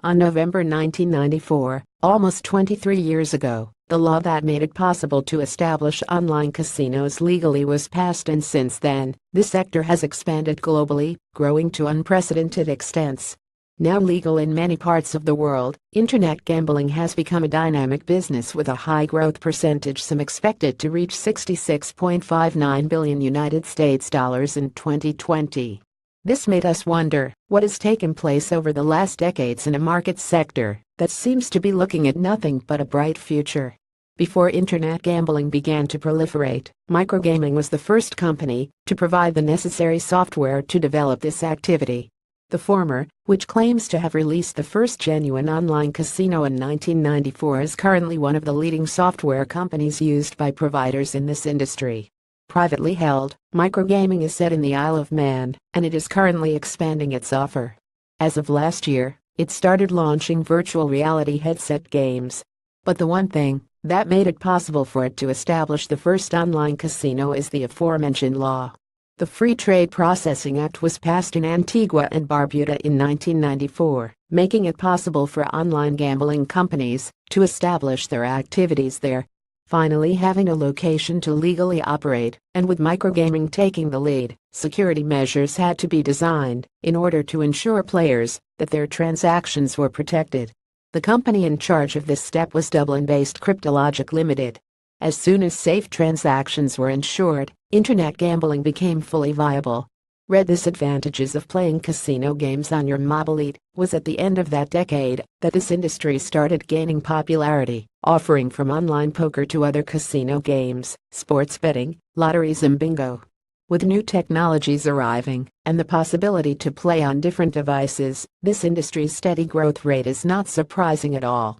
On November 1994, almost 23 years ago, the law that made it possible to establish online casinos legally was passed, and since then, this sector has expanded globally, growing to unprecedented extents. Now legal in many parts of the world, internet gambling has become a dynamic business with a high growth percentage, some expected to reach $66.59 billion United States dollars in 2020. This made us wonder what has taken place over the last decades in a market sector that seems to be looking at nothing but a bright future. Before internet gambling began to proliferate, Microgaming was the first company to provide the necessary software to develop this activity. The former, which claims to have released the first genuine online casino in 1994, is currently one of the leading software companies used by providers in this industry. Privately held, Microgaming is set in the Isle of Man, and it is currently expanding its offer. As of last year, it started launching virtual reality headset games. But the one thing that made it possible for it to establish the first online casino is the aforementioned law. The Free Trade Processing Act was passed in Antigua and Barbuda in 1994, making it possible for online gambling companies to establish their activities there, finally having a location to legally operate. And with Microgaming taking the lead, security measures had to be designed in order to ensure players that their transactions were protected. The company in charge of this step was Dublin-based Cryptologic Limited. As soon as safe transactions were ensured, internet gambling became fully viable. The disadvantages of playing casino games on your mobile. It was at the end of that decade that this industry started gaining popularity, offering from online poker to other casino games, sports betting, lotteries and bingo. With new technologies arriving and the possibility to play on different devices, this industry's steady growth rate is not surprising at all.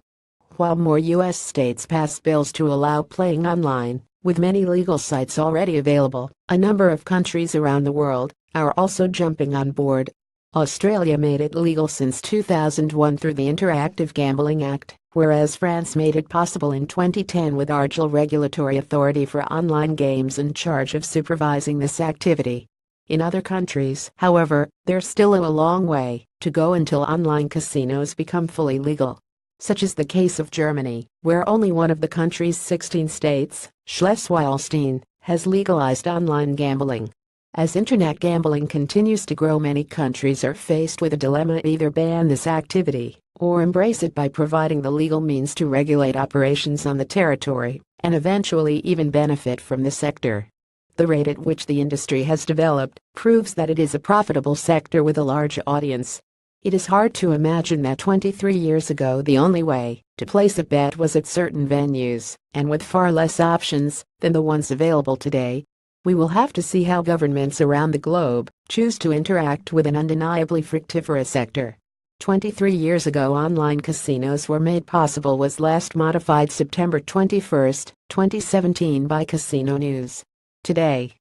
While more U.S. states pass bills to allow playing online, with many legal sites already available, a number of countries around the world are also jumping on board. Australia made it legal since 2001 through the Interactive Gambling Act, whereas France made it possible in 2010 with Argel Regulatory Authority for Online Games in charge of supervising this activity. In other countries, however, there's still a long way to go until online casinos become fully legal. Such is the case of Germany, where only one of the country's 16 states, Schleswig-Holstein, has legalized online gambling. As internet gambling continues to grow, many countries are faced with a dilemma: either ban this activity or embrace it by providing the legal means to regulate operations on the territory and eventually even benefit from the sector. The rate at which the industry has developed proves that it is a profitable sector with a large audience. It is hard to imagine that 23 years ago the only way to place a bet was at certain venues, and with far less options than the ones available today. We will have to see how governments around the globe choose to interact with an undeniably fructiferous sector. 23 years ago online casinos were made possible was last modified September 21, 2017 by Casino News. Today,